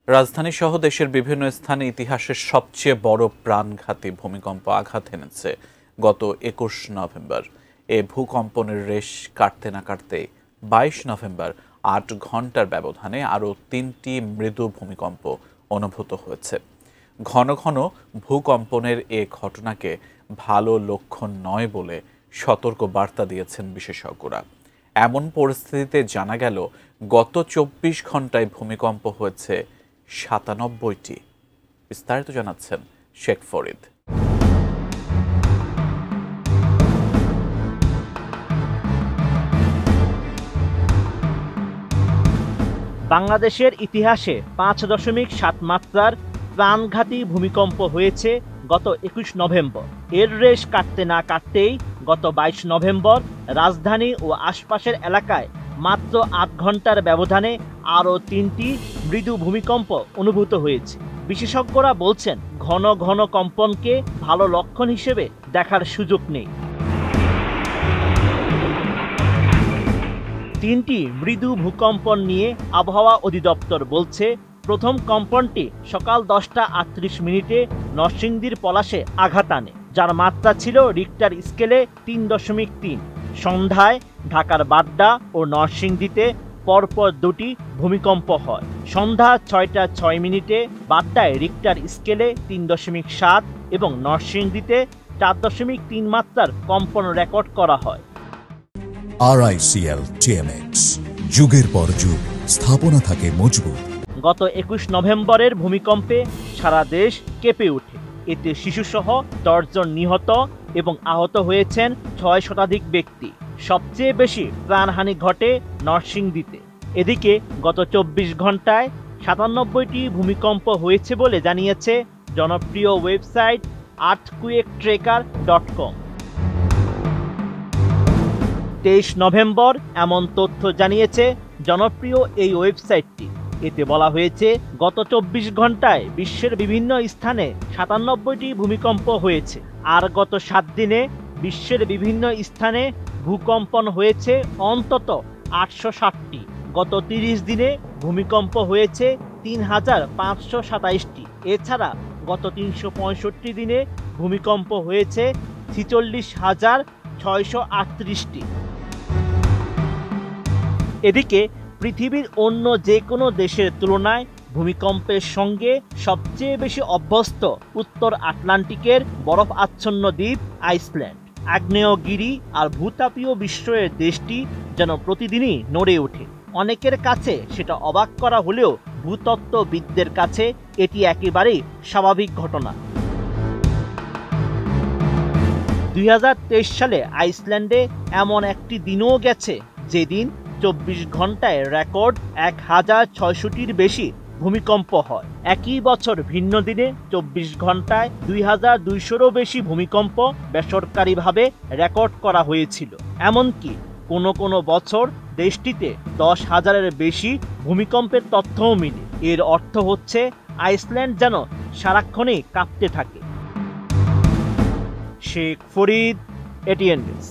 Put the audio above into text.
রাজধানী সহ দেশের বিভিন্ন স্থানে ইতিহাসের সবচেয়ে বড় প্রাণঘাতী ভূমিকম্প আঘাত এনেছে গত ২১ নভেম্বর। এ ভূকম্পনের রেশ কাটতে না কাটতেই ২২ নভেম্বর ৮ ঘন্টার ব্যবধানে আরও ৩টি মৃদু ভূমিকম্প অনুভূত হয়েছে। ঘন ঘন ভূকম্পনের এ ঘটনাকে ভালো লক্ষণ নয় বলে সতর্ক বার্তা দিয়েছেন বিশেষজ্ঞরা। এমন পরিস্থিতিতে জানা গেল গত ২৪ ঘন্টায় ভূমিকম্প হয়েছে ৯৭টি। বিস্তারিত জানাচ্ছেন শেখ ফরিদ। বাংলাদেশের ইতিহাসে ৫.৭ মাত্রার প্রাণঘাতী ভূমিকম্প হয়েছে গত ২১ নভেম্বর। এর রেশ কাটতে না কাটতেই গত ২২ নভেম্বর রাজধানী ও আশপাশের এলাকায় মাত্র ৮ ঘন্টার ব্যবধানে আরও ৩টি মৃদু ভূমিকম্প অনুভূত হয়েছে। বিশেষজ্ঞরা বলছেন, ঘন ঘন কম্পনকে ভালো লক্ষণ হিসেবে দেখার সুযোগ নেই। ৩টি মৃদু ভূকম্পন নিয়ে আবহাওয়া অধিদপ্তর বলছে, প্রথম কম্পনটি সকাল ১০টা ৩৮ মিনিটে নরসিংদীর পলাশে আঘাত আনে, যার মাত্রা ছিল রিক্টার স্কেলে ৩.৩। সন্ধ্যায় ঢাকার বাড্ডা ও নরসিংদীতে পরপর ২টি ভূমিকম্প হয়। সন্ধ্যা ৬টা ৬ মিনিটে বাড্ডায় রিক্টার স্কেলে ৩.৭ এবং নরসিংদীতে ৪.৩ মাত্রার কম্পন রেকর্ড করা হয়। RICL TMX, যুগের পর যুগ স্থাপনা থাকে মজবুত। গত ২১ নভেম্বরের ভূমিকম্পে সারা দেশ কেঁপে ওঠে। এতে শিশুসহ ১০ জন নিহত এবং আহত হয়েছেন ৬ শতাধিক ব্যক্তি। সবচেয়ে বেশি প্রাণহানি ঘটে নরসিংদীতে। এদিকে গত ২৪ ঘন্টায় ৯৭টি ভূমিকম্প হয়েছে বলে জানিয়েছে জনপ্রিয় ওয়েবসাইট earthquaketracker.com। ২৩ নভেম্বর এমন তথ্য জানিয়েছে জনপ্রিয় এই ওয়েবসাইটটি। এতে বলা হয়েছে, গত ২৪ ঘন্টায় বিশ্বের বিভিন্ন স্থানে ৯৭টি ভূমিকম্প হয়েছে। আর গত ৭ দিনে বিশ্বের বিভিন্ন স্থানে ভূকম্পন হয়েছে অন্তত ৮৬০টি। গত ৩০ দিনে ভূমিকম্প হয়েছে ৩,৫২৭টি। এছাড়া গত ৩৬৫ দিনে ভূমিকম্প হয়েছে ৪৬,৬৩৮টি। এদিকে পৃথিবীর অন্য যে কোনো দেশের তুলনায় ভূমিকম্পের সঙ্গে সবচেয়ে বেশি অভ্যস্ত উত্তর আটলান্টিকের বরফ আচ্ছন্ন দ্বীপ আইসল্যান্ড। আগ্নেয়গিরি আর ভূতাপীয় বিস্ময়ের দেশটি যেন প্রতিদিনই নড়ে ওঠে। অনেকের কাছে সেটা অবাক করা হলেও ভূতত্ত্ববিদদের কাছে এটি একেবারেই স্বাভাবিক ঘটনা। ২০২৩ সালে আইসল্যান্ডে এমন একটি দিনও গেছে যেদিন ২৪ ঘন্টায় রেকর্ড ১,৬০০টির বেশি ভূমিকম্প হয়। একই বছর ভিন্ন দিনে ২৪ ঘন্টায় ২,২০০রও বেশি ভূমিকম্প বেসরকারিভাবে রেকর্ড করা হয়েছিল। এমনকি কোনো কোনো বছর দেশটিতে ১০,০০০-এর বেশি ভূমিকম্পের তথ্যও মিলে। এর অর্থ হচ্ছে আইসল্যান্ড যেন সারাক্ষণই কাঁপতে থাকে। Sheikh Farid, ATN news.